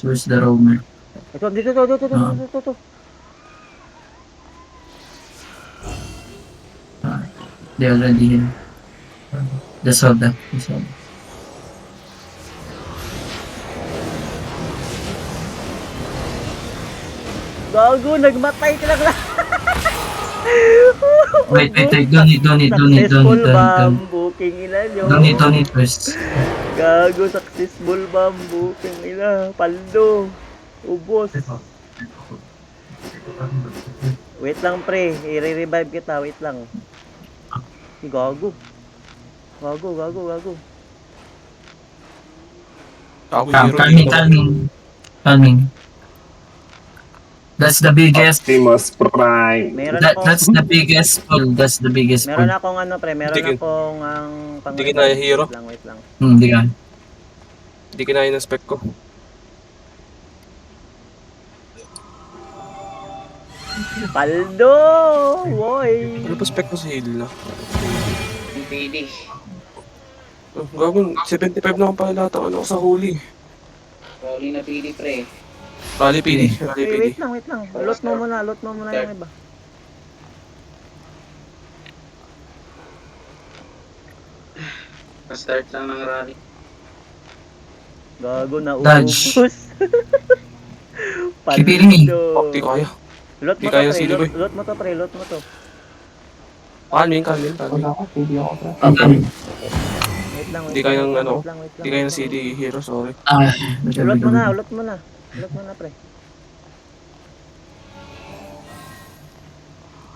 Where's the roamer? Ito, dito. They already here. Just hold that. Just hold that. Gago, nagmatay ka lang. Wait. Don't need. Successful bamboo, king ina nyo. Don't need first. Gago, successful bamboo, king ina. Paldo. Ubos. Wait lang pre, i-revive kita, wait lang. Gago. Gago. Ako hero dito. Calming. That's the biggest. Optimus Prime. That's the biggest pull. That's the biggest pull. Meron akong ano pre, meron Hindi akong ang Hindi kinaya hero. Wait lang. Hindi ka. Hindi kinaya ng spec ko. Paldo! Woy! Ano pa spec ko sa heal na? Yung PD. Oh, gagawin, 75 na akong pala lahat ang ano ko sa huli. Rolly na PD pre. Rally PD. Rally PD. Wait lang. Loot mo muna yung iba. Pa-start lang ng rally. Gago na Dodge. ubos. Keep hitting me. Oh, di kaya. Loot mo Di to kaya pre, sino, boy. loot mo to. Calming. Wala ako, pwede ako. Okay. Wait lang. Hindi kaya ng ano, wait lang. Hindi kaya ng CD hero, sorry. Loot mo na pre.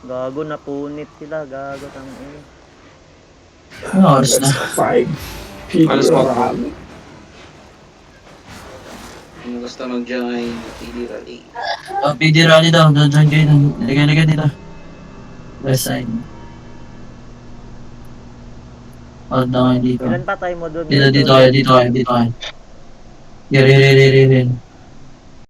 Gago na punit sila, gago tang ina. Ano oras na? 5. PD Alas mo. Rally. Kung gusto mag-join, PD rally. PD rally daw. Join kayo dun. Liga dito. West side. Hold na kayo dito. Ilan pa tayo mo doon? Dito kayo. Giri.